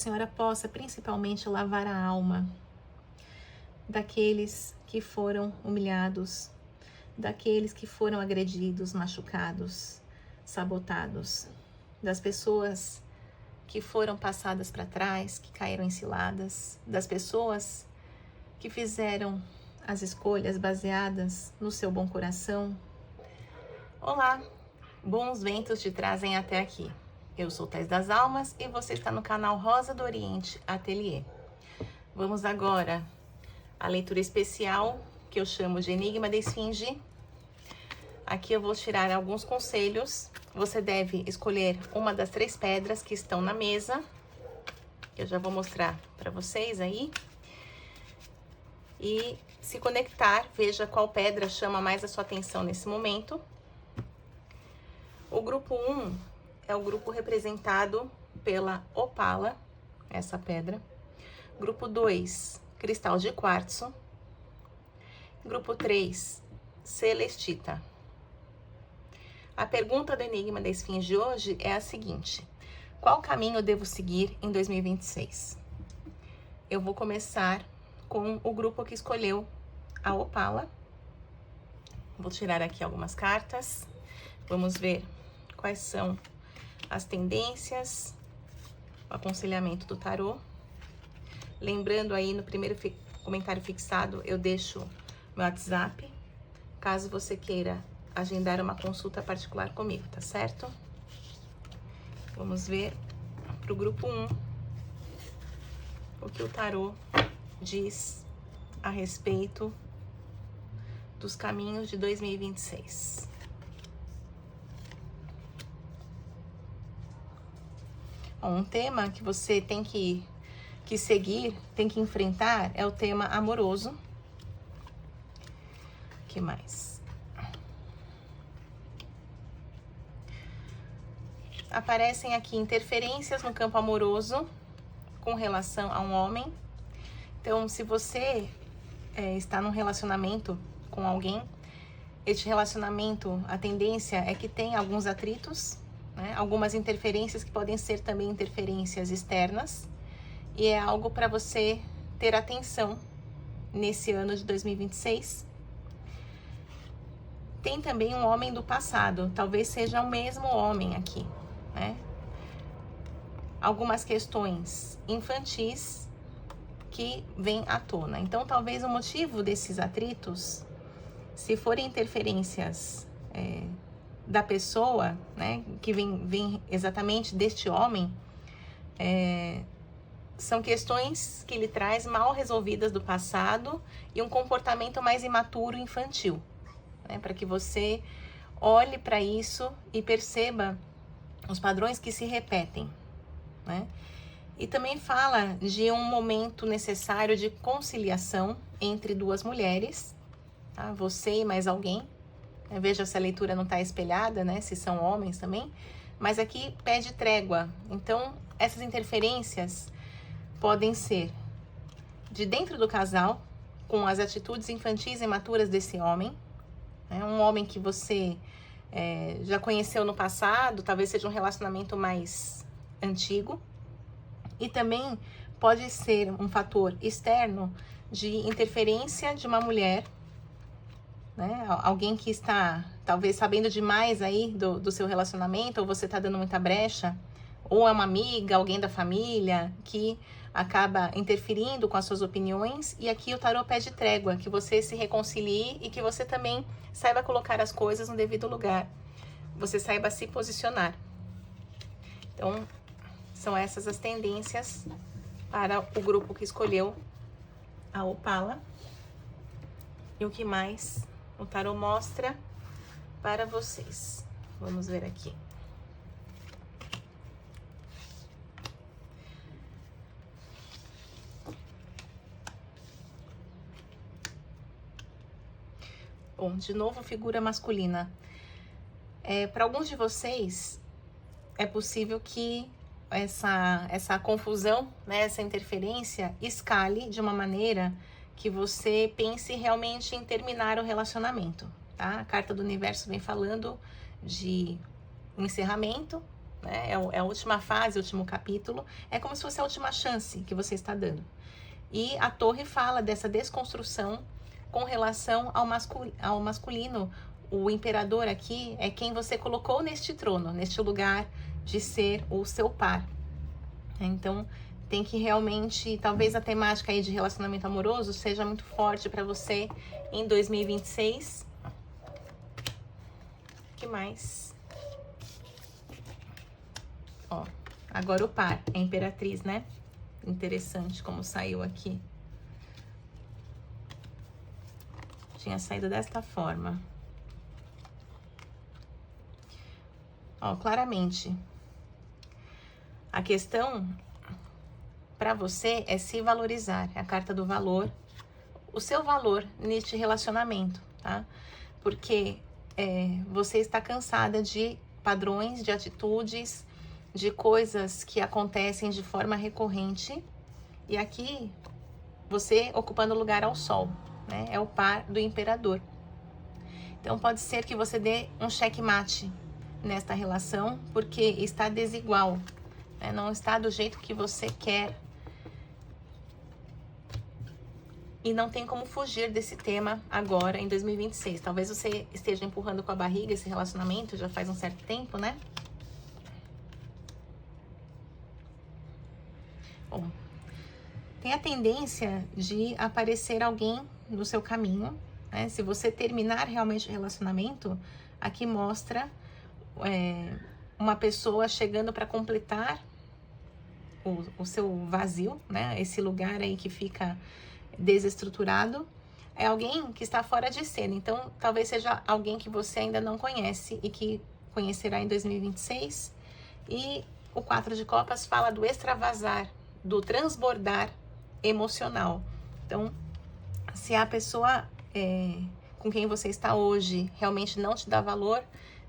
a senhora possa principalmente lavar a alma daqueles que foram humilhados, daqueles que foram agredidos, machucados, sabotados, das pessoas que foram passadas para trás, que caíram em ciladas, das pessoas que fizeram as escolhas baseadas no seu bom coração. Olá, bons ventos te trazem até aqui. Eu sou Tess das Almas e você está no canal Rosa do Oriente Ateliê. Vamos agora à leitura especial que eu chamo de Enigma da Esfinge. Aqui eu vou tirar alguns conselhos. Você deve escolher uma das 3 pedras que estão na mesa. Eu já vou mostrar para vocês aí. E se conectar, veja qual pedra chama mais a sua atenção nesse momento. O grupo 1 é o grupo representado pela opala, essa pedra. Grupo 2, cristal de quartzo. Grupo 3, celestita. A pergunta do Enigma da Esfinge hoje é a seguinte: qual caminho eu devo seguir em 2026? Eu vou começar com o grupo que escolheu a opala. Vou tirar aqui algumas cartas. Vamos ver quais são as tendências, o aconselhamento do tarô. Lembrando aí, no primeiro comentário fixado, eu deixo meu WhatsApp, caso você queira agendar uma consulta particular comigo, tá certo? Vamos ver para o grupo 1 o que o tarô diz a respeito dos caminhos de 2026. Um tema que você tem que seguir, tem que enfrentar, é o tema amoroso. O que mais? Aparecem aqui interferências no campo amoroso com relação a um homem. Então, se você está num relacionamento com alguém, este relacionamento, a tendência é que tenha alguns atritos, né? Algumas interferências que podem ser também interferências externas. E é algo para você ter atenção nesse ano de 2026. Tem também um homem do passado, talvez seja o mesmo homem aqui, né? Algumas questões infantis que vêm à tona. Então, talvez o motivo desses atritos, se forem interferências da pessoa, né, que vem exatamente deste homem, são questões que ele traz mal resolvidas do passado e um comportamento mais imaturo e infantil, né, para que você olhe para isso e perceba os padrões que se repetem, né? E também fala de um momento necessário de conciliação entre 2 mulheres, tá? Você e mais alguém. Veja se a leitura não está espelhada, né? Se são homens também. Mas aqui pede trégua. Então, essas interferências podem ser de dentro do casal, com as atitudes infantis e imaturas desse homem. Né? Um homem que você já conheceu no passado, talvez seja um relacionamento mais antigo. E também pode ser um fator externo de interferência de uma mulher, né? Alguém que está talvez sabendo demais aí do seu relacionamento, ou você está dando muita brecha, ou é uma amiga, alguém da família que acaba interferindo com as suas opiniões. E aqui o tarô pede trégua, que você se reconcilie e que você também saiba colocar as coisas no devido lugar, você saiba se posicionar. Então, são essas as tendências para o grupo que escolheu a opala. E o que mais o tarô mostra para vocês? Vamos ver aqui. Bom, de novo, figura masculina. Para alguns de vocês, é possível que essa confusão, né, essa interferência escale de uma maneira que você pense realmente em terminar o relacionamento, tá? A carta do universo vem falando de um encerramento, né? É a última fase, o último capítulo. É como se fosse a última chance que você está dando. E a torre fala dessa desconstrução com relação ao masculino. O imperador aqui é quem você colocou neste trono, neste lugar de ser o seu par. Então, tem que realmente, talvez a temática aí de relacionamento amoroso seja muito forte para você em 2026. O que mais? Ó, agora o par, a imperatriz, né? Interessante como saiu aqui. Tinha saído desta forma. Ó, claramente. A questão para você é se valorizar. É a carta do valor. O seu valor neste relacionamento, tá? Porque você está cansada de padrões, de atitudes, de coisas que acontecem de forma recorrente. E aqui, você ocupando lugar ao sol, né? É o par do imperador. Então, pode ser que você dê um checkmate nesta relação, porque está desigual, né? Não está do jeito que você quer. E não tem como fugir desse tema agora, em 2026. Talvez você esteja empurrando com a barriga esse relacionamento, já faz um certo tempo, né? Bom, tem a tendência de aparecer alguém no seu caminho, né? Se você terminar realmente o relacionamento, aqui mostra uma pessoa chegando para completar o seu vazio, né? Esse lugar aí que fica desestruturado. É alguém que está fora de cena. Então, talvez seja alguém que você ainda não conhece e que conhecerá em 2026. E o 4 de copas fala do extravasar, do transbordar emocional. Então, se a pessoa com quem você está hoje realmente não te dá valor,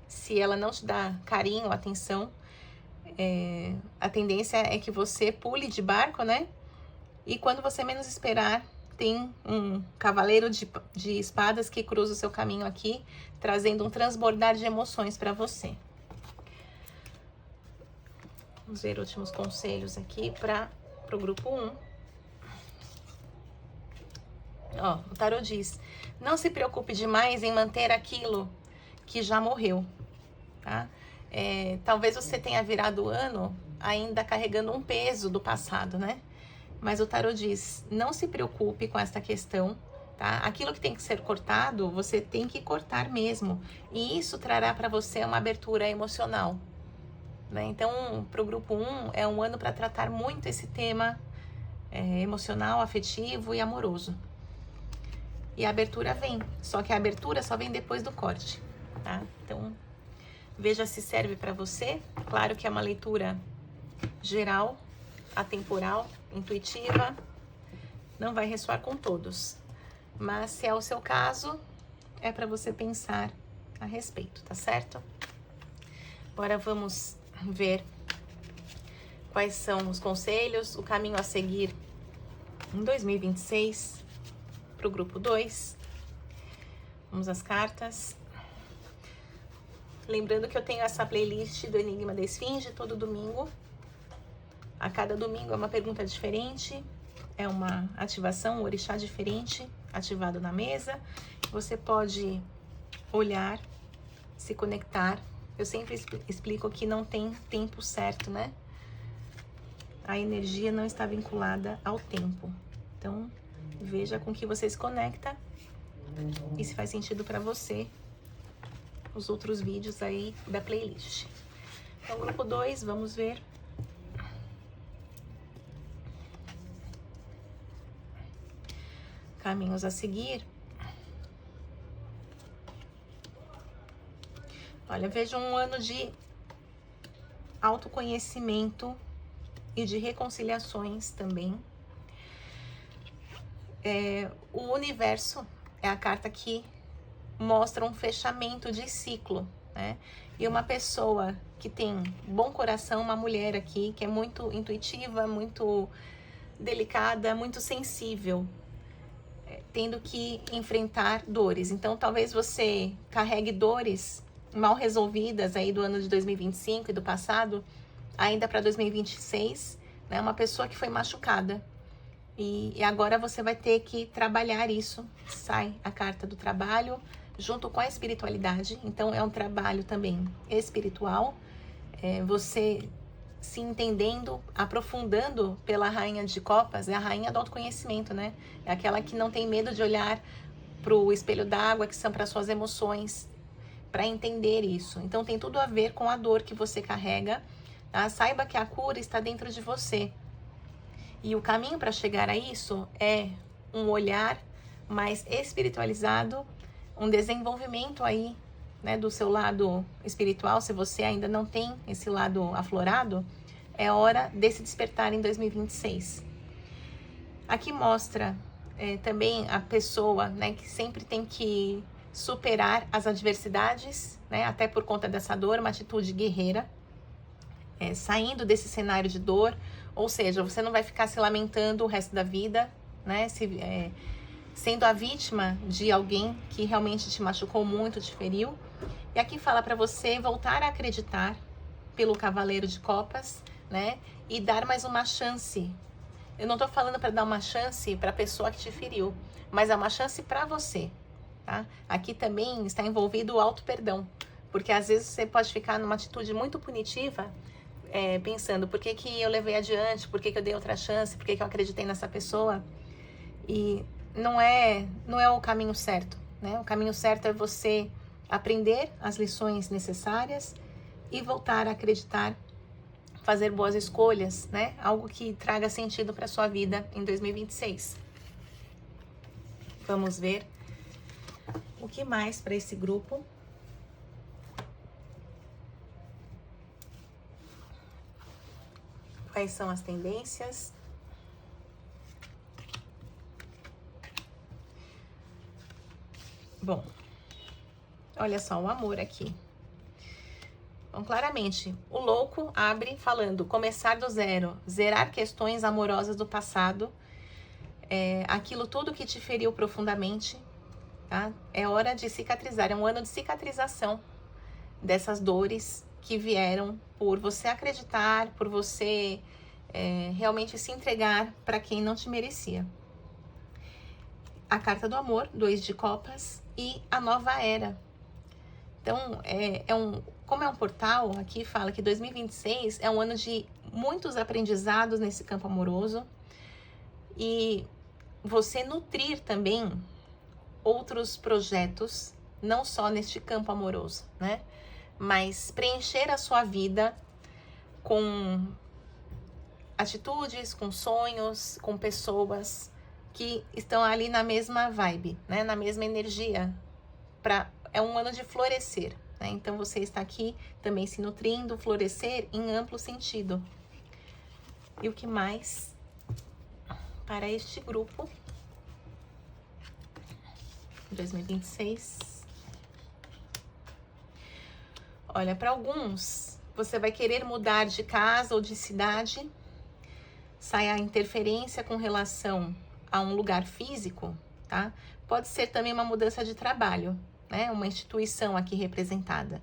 se ela não te dá carinho, atenção, a tendência é que você pule de barco, né? E quando você menos esperar, tem um cavaleiro de espadas que cruza o seu caminho aqui, trazendo um transbordar de emoções para você. Vamos ver últimos conselhos aqui para o grupo 1. Ó, o tarot diz: não se preocupe demais em manter aquilo que já morreu, tá? Talvez você tenha virado o ano ainda carregando um peso do passado, né? Mas o tarot diz: não se preocupe com essa questão, tá? Aquilo que tem que ser cortado, você tem que cortar mesmo. E isso trará para você uma abertura emocional, né? Então, para o grupo 1, é um ano para tratar muito esse tema emocional, afetivo e amoroso. E a abertura vem, só que a abertura só vem depois do corte, tá? Então, veja se serve para você. Claro que é uma leitura geral, atemporal, intuitiva, não vai ressoar com todos. Mas se é o seu caso, é para você pensar a respeito, tá certo? Agora vamos ver quais são os conselhos, o caminho a seguir em 2026 para o grupo 2. Vamos às cartas. Lembrando que eu tenho essa playlist do Enigma da Esfinge todo domingo. A cada domingo é uma pergunta diferente, é uma ativação, um orixá diferente ativado na mesa. Você pode olhar, se conectar. Eu sempre explico que não tem tempo certo, né? A energia não está vinculada ao tempo. Então, veja com que você se conecta e se faz sentido para você os outros vídeos aí da playlist. Então, grupo 2, vamos ver. Caminhos a seguir. Olha, vejo um ano de autoconhecimento e de reconciliações também. O universo é a carta que mostra um fechamento de ciclo, né? E uma pessoa que tem bom coração, uma mulher aqui que é muito intuitiva, muito delicada, muito sensível, tendo que enfrentar dores. Então, talvez você carregue dores mal resolvidas aí do ano de 2025 e do passado, ainda para 2026, né? Uma pessoa que foi machucada. E agora você vai ter que trabalhar isso. Sai a carta do trabalho junto com a espiritualidade. Então é um trabalho também espiritual. Você se entendendo, aprofundando pela rainha de copas, é a rainha do autoconhecimento, né? É aquela que não tem medo de olhar para o espelho d'água, que são para suas emoções, para entender isso. Então tem tudo a ver com a dor que você carrega, tá? Saiba que a cura está dentro de você. E o caminho para chegar a isso é um olhar mais espiritualizado, um desenvolvimento aí, né, do seu lado espiritual. Se você ainda não tem esse lado aflorado, é hora desse despertar em 2026. Aqui mostra também a pessoa, né, que sempre tem que superar as adversidades, né, até por conta dessa dor, uma atitude guerreira, saindo desse cenário de dor. Ou seja, você não vai ficar se lamentando o resto da vida, né? Sendo a vítima de alguém que realmente te machucou muito, te feriu. E aqui fala para você voltar a acreditar pelo Cavaleiro de Copas, né? E dar mais uma chance. Eu não tô falando para dar uma chance para a pessoa que te feriu, mas é uma chance para você, tá? Aqui também está envolvido o auto-perdão, porque às vezes você pode ficar numa atitude muito punitiva, pensando, por que que eu levei adiante, por que que eu dei outra chance, por que que eu acreditei nessa pessoa, e não é o caminho certo, né? O caminho certo é você aprender as lições necessárias e voltar a acreditar, fazer boas escolhas, né? Algo que traga sentido para sua vida em 2026. Vamos ver o que mais para esse grupo. Quais são as tendências? Bom, olha só o amor aqui. Então, claramente, o louco abre falando começar do zero, zerar questões amorosas do passado, aquilo tudo que te feriu profundamente, tá? É hora de cicatrizar, é um ano de cicatrização dessas dores que vieram por você acreditar, por você realmente se entregar para quem não te merecia. A carta do amor, 2 de copas e a nova era. Então, como é um portal, aqui fala que 2026 é um ano de muitos aprendizados nesse campo amoroso e você nutrir também outros projetos, não só neste campo amoroso, né? Mas preencher a sua vida com atitudes, com sonhos, com pessoas que estão ali na mesma vibe, né? Na mesma energia. É um ano de florescer, né? Então você está aqui também se nutrindo, florescer em amplo sentido. E o que mais para este grupo 2026? Olha, para alguns, você vai querer mudar de casa ou de cidade, sai a interferência com relação a um lugar físico, tá? Pode ser também uma mudança de trabalho, né? Uma instituição aqui representada.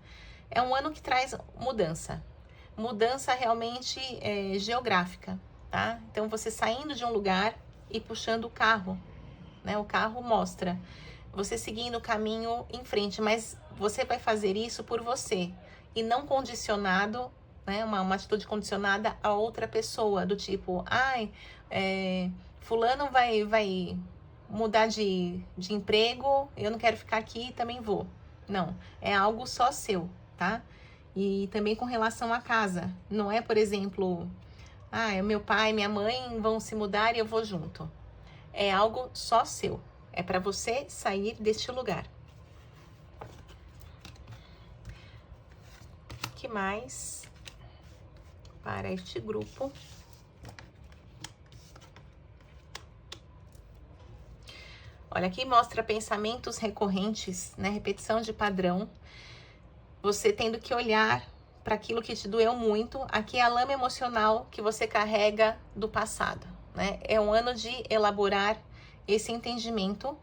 É um ano que traz mudança. Mudança realmente geográfica, tá? Então, você saindo de um lugar e puxando o carro, né? O carro mostra você seguindo o caminho em frente, mas você vai fazer isso por você e não condicionado, né? Uma atitude condicionada a outra pessoa, do tipo, fulano vai mudar de emprego, eu não quero ficar aqui, também vou. Não, é algo só seu, tá? E também com relação à casa, não é, por exemplo, meu pai e minha mãe vão se mudar e eu vou junto. É algo só seu, é para você sair deste lugar. O que mais para este grupo? Olha, aqui mostra pensamentos recorrentes, né? Repetição de padrão. Você tendo que olhar para aquilo que te doeu muito. Aqui é a lama emocional que você carrega do passado, né? É um ano de elaborar esse entendimento.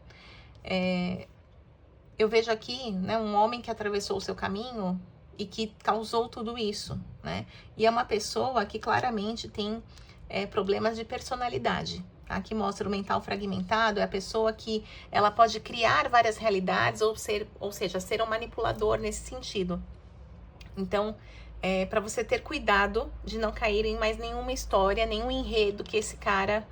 eu vejo aqui, né, um homem que atravessou o seu caminho e que causou tudo isso, né? E é uma pessoa que claramente tem problemas de personalidade. Aqui mostra o mental fragmentado, é a pessoa que ela pode criar várias realidades ou seja, ser um manipulador nesse sentido. Então, para você ter cuidado de não cair em mais nenhuma história, nenhum enredo que esse cara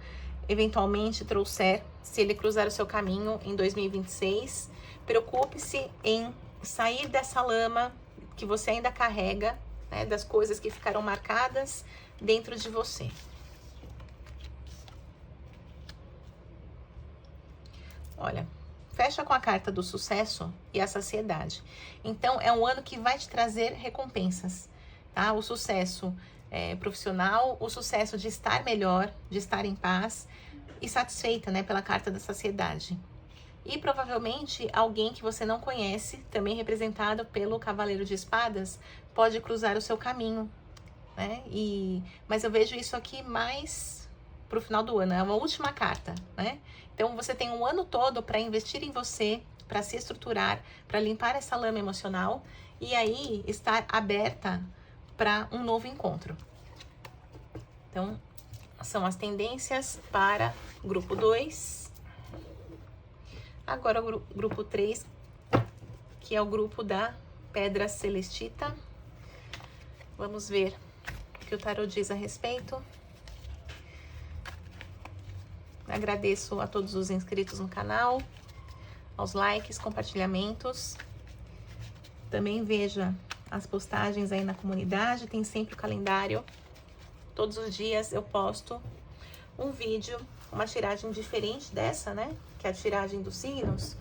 eventualmente trouxer, se ele cruzar o seu caminho em 2026, preocupe-se em sair dessa lama que você ainda carrega, né, das coisas que ficaram marcadas dentro de você. Olha, fecha com a carta do sucesso e a saciedade. Então, é um ano que vai te trazer recompensas, tá? O sucesso profissional, o sucesso de estar melhor, de estar em paz e satisfeita, né, pela carta da saciedade. E provavelmente alguém que você não conhece, também representado pelo Cavaleiro de Espadas, pode cruzar o seu caminho, né? Mas eu vejo isso aqui mais pro final do ano, é uma última carta, né? Então você tem um ano todo para investir em você, para se estruturar, para limpar essa lama emocional e aí estar aberta para um novo encontro. Então, são as tendências para grupo 2. Agora o grupo 3, que é o grupo da Pedra Celestita. Vamos ver o que o tarot diz a respeito. Agradeço a todos os inscritos no canal, aos likes, compartilhamentos. Também veja as postagens aí na comunidade, tem sempre o calendário. Todos os dias eu posto um vídeo, uma tiragem diferente dessa, né? Que é a tiragem dos signos.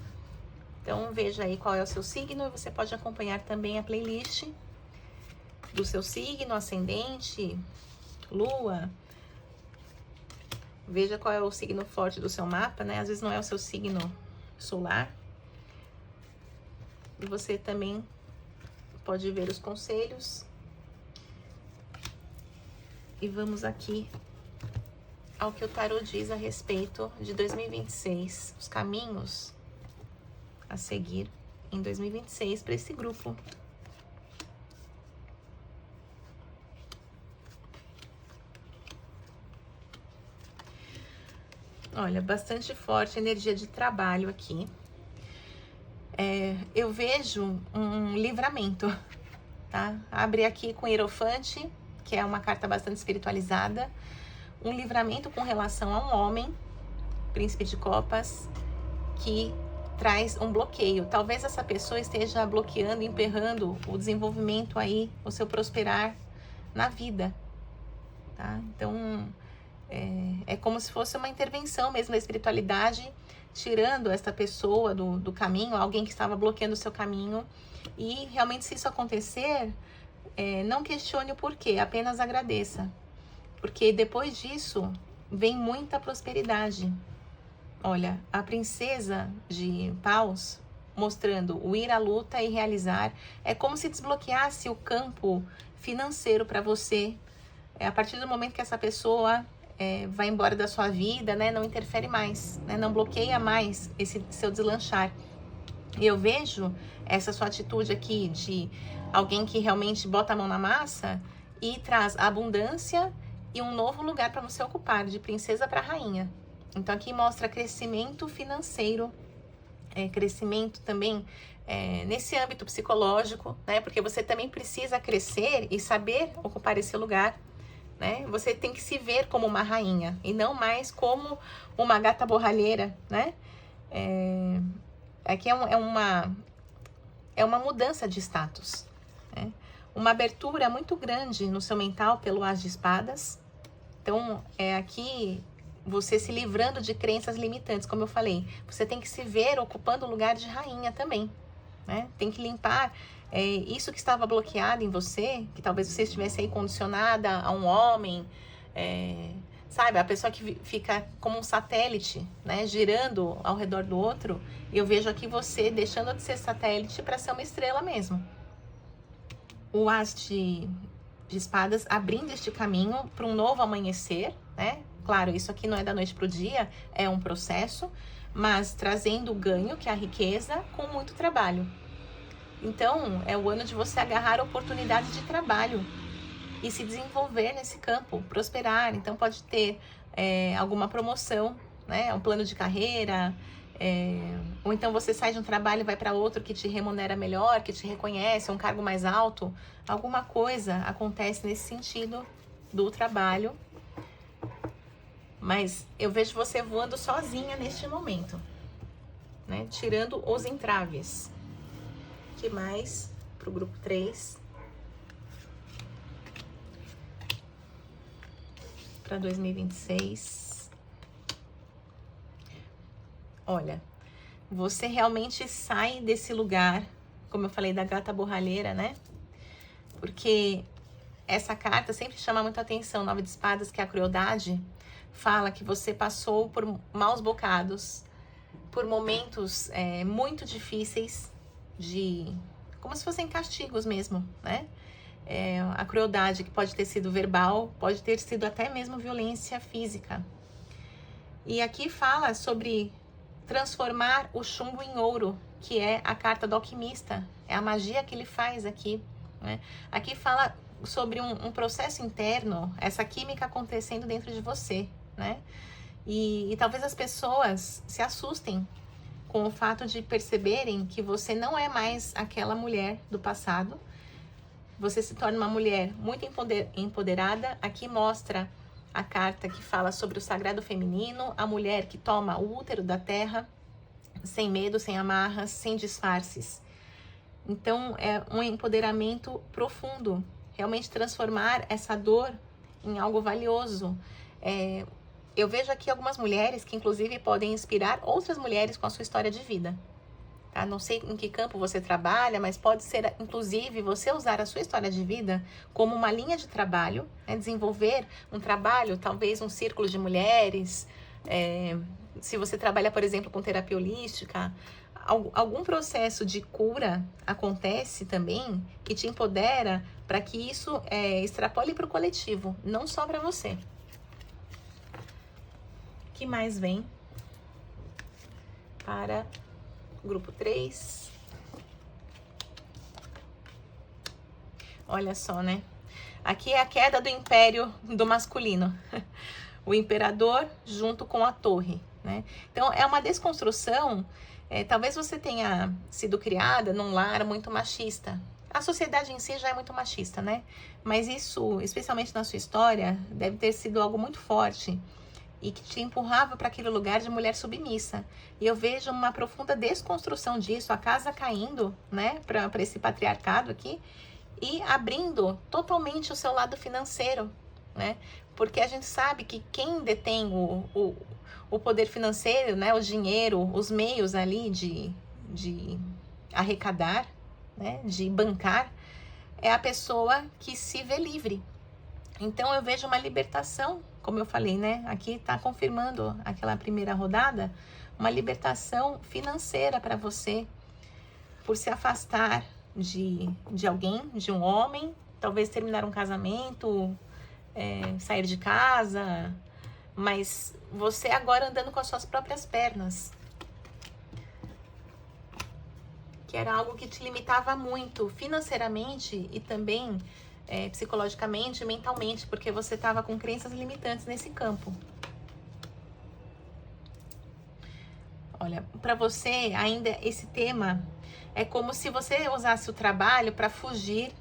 Então veja aí qual é o seu signo e você pode acompanhar também a playlist do seu signo, ascendente, lua. Veja qual é o signo forte do seu mapa, né? Às vezes não é o seu signo solar. E você também pode ver os conselhos. E vamos aqui ao que o tarot diz a respeito de 2026, os caminhos a seguir em 2026 para esse grupo. Olha, bastante forte a energia de trabalho aqui. Eu vejo um livramento, tá? Abre aqui com Hierofante, que é uma carta bastante espiritualizada. Um livramento com relação a um homem, Príncipe de Copas, que traz um bloqueio. Talvez essa pessoa esteja bloqueando, emperrando o desenvolvimento aí, o seu prosperar na vida, tá? Então, é como se fosse uma intervenção mesmo da espiritualidade, tirando essa pessoa do caminho, alguém que estava bloqueando o seu caminho. E realmente, se isso acontecer, não questione o porquê, apenas agradeça. Porque depois disso, vem muita prosperidade. Olha, a princesa de paus, mostrando o ir à luta e realizar, é como se desbloqueasse o campo financeiro para você. A partir do momento que essa pessoa vai embora da sua vida, né, não interfere mais, né, não bloqueia mais esse seu deslanchar. E eu vejo essa sua atitude aqui de alguém que realmente bota a mão na massa e traz abundância e um novo lugar para você ocupar, de princesa para rainha. Então aqui mostra crescimento financeiro, crescimento também nesse âmbito psicológico, né? Porque você também precisa crescer e saber ocupar esse lugar, né? Você tem que se ver como uma rainha e não mais como uma gata borralheira, né? Aqui é uma mudança de status, né? Uma abertura muito grande no seu mental pelo As de Espadas. Então, aqui você se livrando de crenças limitantes, como eu falei. Você tem que se ver ocupando o lugar de rainha também, né? Tem que limpar isso que estava bloqueado em você, que talvez você estivesse aí condicionada a um homem, sabe? A pessoa que fica como um satélite, né? Girando ao redor do outro. Eu vejo aqui você deixando de ser satélite para ser uma estrela mesmo. O As de Espadas abrindo este caminho para um novo amanhecer, né? Claro, isso aqui não é da noite pro dia, é um processo, mas trazendo o ganho, que é a riqueza, com muito trabalho. Então, é o ano de você agarrar oportunidades de trabalho e se desenvolver nesse campo, prosperar. Então, pode ter alguma promoção, né? Um plano de carreira, ou então você sai de um trabalho e vai para outro que te remunera melhor, que te reconhece, um cargo mais alto. Alguma coisa acontece nesse sentido do trabalho. Mas eu vejo você voando sozinha neste momento, né? Tirando os entraves. O que mais para o grupo 3? Para 2026. Olha, você realmente sai desse lugar, como eu falei, da gata borralheira, né? Porque essa carta sempre chama muita atenção. 9 de espadas, que é a crueldade, fala que você passou por maus bocados, por momentos muito difíceis, como se fossem castigos mesmo, né? A crueldade, que pode ter sido verbal, pode ter sido até mesmo violência física. E aqui fala sobre transformar o chumbo em ouro, que é a carta do alquimista, é a magia que ele faz aqui, né? Aqui fala sobre um processo interno, essa química acontecendo dentro de você, né? E talvez as pessoas se assustem com o fato de perceberem que você não é mais aquela mulher do passado. Você se torna uma mulher muito empoderada. Aqui mostra a carta que fala sobre o sagrado feminino, a mulher que toma o útero da terra, sem medo, sem amarras, sem disfarces. Então, é um empoderamento profundo, realmente transformar essa dor em algo valioso. Eu vejo aqui algumas mulheres que, inclusive, podem inspirar outras mulheres com a sua história de vida. Tá? Não sei em que campo você trabalha, mas pode ser, inclusive, você usar a sua história de vida como uma linha de trabalho, né? Desenvolver um trabalho, talvez um círculo de mulheres. Se você trabalha, por exemplo, com terapia holística, algum processo de cura acontece também que te empodera para que isso extrapole para o coletivo, não só para você. O que mais vem para grupo 3? Olha só, né? Aqui é a queda do império do masculino. O imperador junto com a torre, né? Então, é uma desconstrução. Talvez você tenha sido criada num lar muito machista. A sociedade em si já é muito machista, né? Mas isso, especialmente na sua história, deve ter sido algo muito forte e que te empurrava para aquele lugar de mulher submissa. E eu vejo uma profunda desconstrução disso, a casa caindo, né, para esse patriarcado aqui, e abrindo totalmente o seu lado financeiro, né? Porque a gente sabe que quem detém o poder financeiro, né, o dinheiro, os meios ali de arrecadar, né, de bancar, é a pessoa que se vê livre. Então eu vejo uma libertação, como eu falei, né? Aqui está confirmando aquela primeira rodada, uma libertação financeira para você, por se afastar de alguém, de um homem, talvez terminar um casamento, sair de casa, mas você agora andando com as suas próprias pernas, que era algo que te limitava muito financeiramente e também psicologicamente, mentalmente, porque você estava com crenças limitantes nesse campo. Olha, para você ainda esse tema é como se você usasse o trabalho para fugir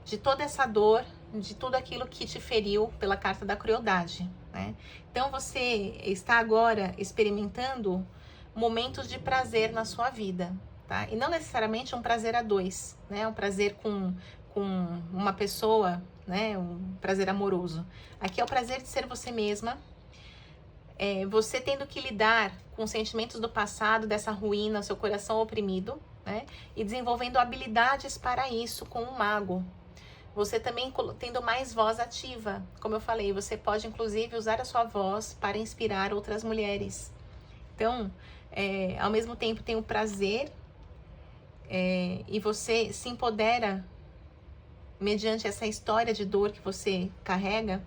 de toda essa dor, de tudo aquilo que te feriu pela carta da crueldade, né? Então você está agora experimentando momentos de prazer na sua vida, tá? E não necessariamente um prazer a dois, né? Um prazer com uma pessoa, né? Um prazer amoroso. Aqui é o prazer de ser você mesma. Você tendo que lidar com os sentimentos do passado, dessa ruína, seu coração oprimido, né? E desenvolvendo habilidades para isso com um mago. Você também tendo mais voz ativa. Como eu falei, você pode inclusive usar a sua voz para inspirar outras mulheres. Então, ao mesmo tempo tem o prazer e você se empodera mediante essa história de dor que você carrega,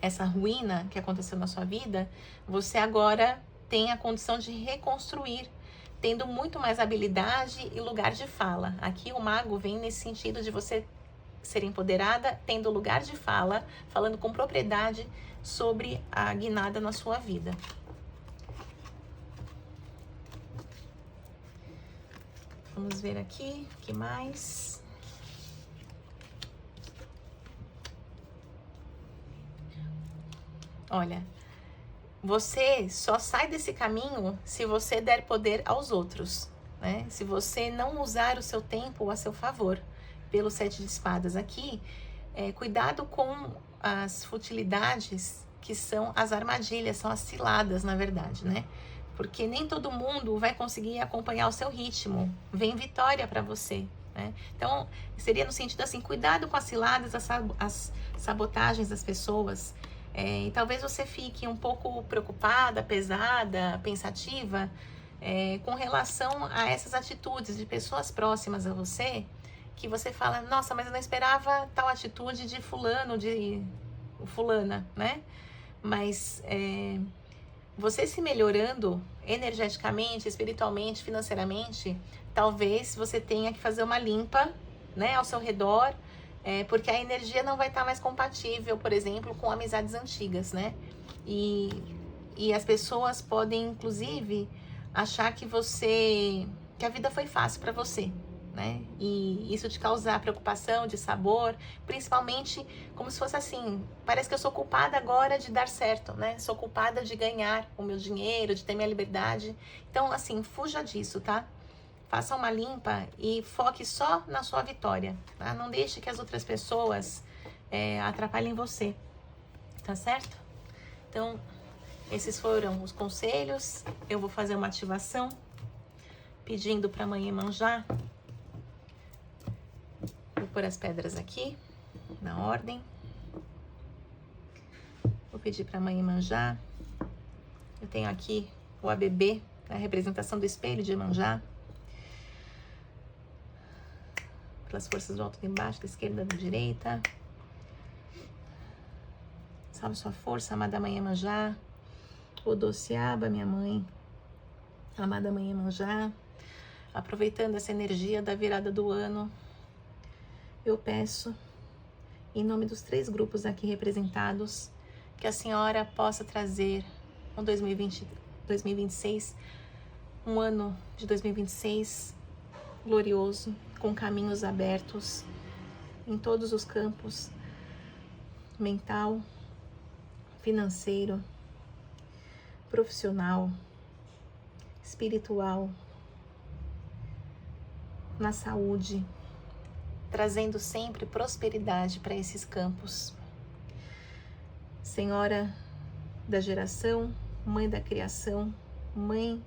essa ruína que aconteceu na sua vida, você agora tem a condição de reconstruir, tendo muito mais habilidade e lugar de fala. Aqui o mago vem nesse sentido de você ser empoderada, tendo lugar de fala, falando com propriedade sobre a guinada na sua vida. Vamos ver aqui, o que mais? Olha, você só sai desse caminho se você der poder aos outros, né? Se você não usar o seu tempo a seu favor. Pelo 7 de espadas aqui, cuidado com as futilidades que são as armadilhas, são as ciladas, na verdade, né? Porque nem todo mundo vai conseguir acompanhar o seu ritmo. Vem vitória para você, né? Então, seria no sentido assim, cuidado com as ciladas, as sabotagens das pessoas. E talvez você fique um pouco preocupada, pesada, pensativa, com relação a essas atitudes de pessoas próximas a você, que você fala, nossa, mas eu não esperava tal atitude de fulano, de fulana, né? Mas você se melhorando energeticamente, espiritualmente, financeiramente, talvez você tenha que fazer uma limpa, né, ao seu redor, porque a energia não vai estar mais compatível, por exemplo, com amizades antigas, né? E as pessoas podem, inclusive, achar que a vida foi fácil para você, né? E isso te causar preocupação, dissabor, principalmente como se fosse assim, parece que eu sou culpada agora de dar certo, né? Sou culpada de ganhar o meu dinheiro, de ter minha liberdade. Então, assim, fuja disso, tá? Faça uma limpa e foque só na sua vitória, tá? Não deixe que as outras pessoas atrapalhem você, tá certo? Então, esses foram os conselhos. Eu vou fazer uma ativação pedindo para a Mãe Iemanjá. Vou pôr as pedras aqui, na ordem. Vou pedir para a Mãe Iemanjá. Eu tenho aqui o ABB, a representação do espelho de Iemanjá. Pelas forças do alto, de embaixo, da esquerda, da direita. Salve sua força, amada Mãe Iemanjá. Odociaba, minha mãe. Amada Mãe Iemanjá. Aproveitando essa energia da virada do ano, eu peço, em nome dos 3 grupos aqui representados, que a senhora possa trazer um 2026, um ano de 2026 glorioso, com caminhos abertos em todos os campos, mental, financeiro, profissional, espiritual, na saúde, trazendo sempre prosperidade para esses campos. Senhora da geração, Mãe da criação, Mãe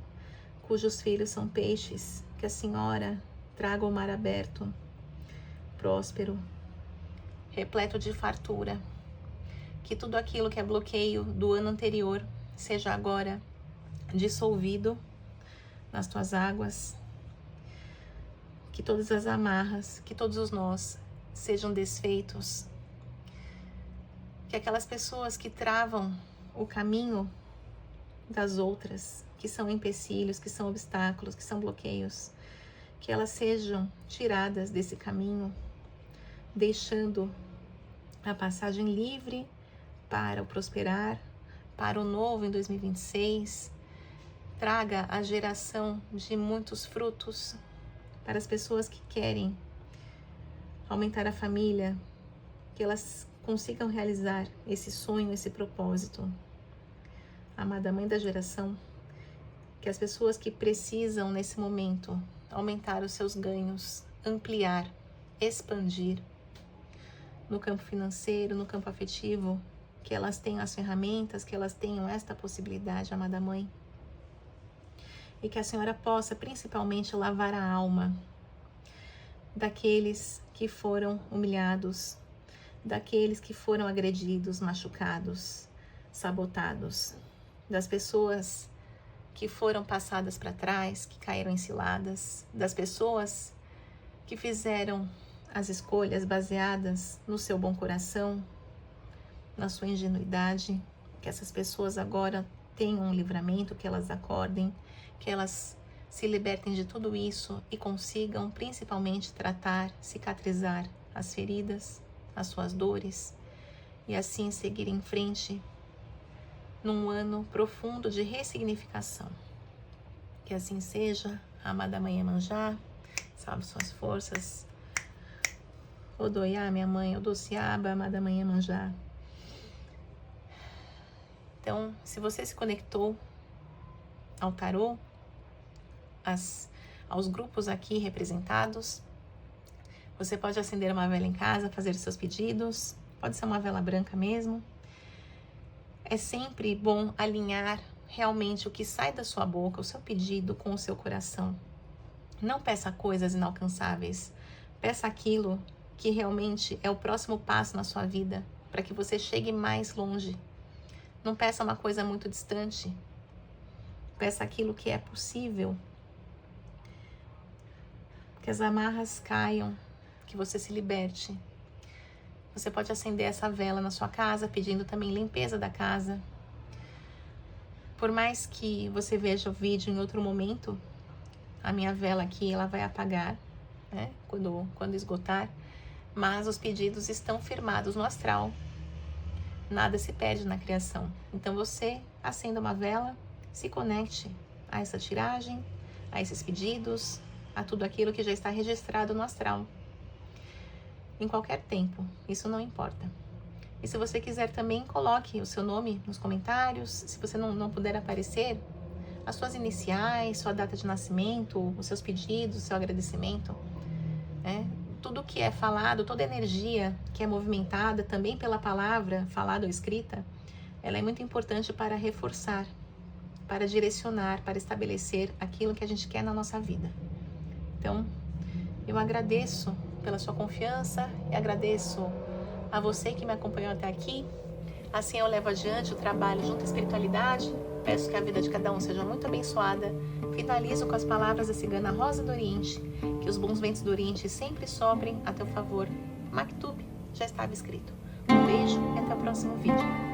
cujos filhos são peixes, que a Senhora traga o mar aberto, próspero, repleto de fartura, que tudo aquilo que é bloqueio do ano anterior seja agora dissolvido nas tuas águas, que todas as amarras, que todos os nós sejam desfeitos, que aquelas pessoas que travam o caminho das outras, que são empecilhos, que são obstáculos, que são bloqueios, que elas sejam tiradas desse caminho, deixando a passagem livre para o prosperar, para o novo em 2026, traga a geração de muitos frutos para as pessoas que querem aumentar a família, que elas consigam realizar esse sonho, esse propósito. Amada Mãe da geração, que as pessoas que precisam nesse momento aumentar os seus ganhos, ampliar, expandir no campo financeiro, no campo afetivo, que elas tenham as ferramentas, que elas tenham esta possibilidade, amada Mãe. E que a Senhora possa principalmente lavar a alma daqueles que foram humilhados, daqueles que foram agredidos, machucados, sabotados, das pessoas que foram passadas para trás, que caíram em ciladas, das pessoas que fizeram as escolhas baseadas no seu bom coração, na sua ingenuidade, que essas pessoas agora tenham um livramento, que elas acordem, que elas se libertem de tudo isso e consigam principalmente tratar, cicatrizar as feridas, as suas dores e assim seguir em frente num ano profundo de ressignificação. Que assim seja, amada Mãe Iemanjá, salve suas forças. Odoiá, minha mãe, Odociaba, amada Mãe Iemanjá. Então, se você se conectou ao tarô, aos grupos aqui representados, você pode acender uma vela em casa, fazer seus pedidos, pode ser uma vela branca mesmo. É sempre bom alinhar realmente o que sai da sua boca, o seu pedido com o seu coração. Não peça coisas inalcançáveis, peça aquilo que realmente é o próximo passo na sua vida, para que você chegue mais longe. Não peça uma coisa muito distante, peça aquilo que é possível. Que as amarras caiam, que você se liberte. Você pode acender essa vela na sua casa, pedindo também limpeza da casa. Por mais que você veja o vídeo em outro momento, a minha vela aqui, ela vai apagar, né, quando esgotar, mas os pedidos estão firmados no astral. Nada se perde na criação. Então você acenda uma vela, se conecte a essa tiragem, a esses pedidos, a tudo aquilo que já está registrado no astral. Em qualquer tempo, isso não importa. E se você quiser também, coloque o seu nome nos comentários. Se você não puder aparecer, as suas iniciais, sua data de nascimento, os seus pedidos, o seu agradecimento, né? Tudo que é falado, toda energia que é movimentada também pela palavra falada ou escrita, ela é muito importante para reforçar, para direcionar, para estabelecer aquilo que a gente quer na nossa vida. Então, eu agradeço pela sua confiança e agradeço a você que me acompanhou até aqui. Assim eu levo adiante o trabalho junto à espiritualidade. Peço que a vida de cada um seja muito abençoada. Finalizo com as palavras da cigana Rosa do Oriente, que os bons ventos do Oriente sempre soprem a teu favor. Maktub, já estava escrito. Um beijo e até o próximo vídeo.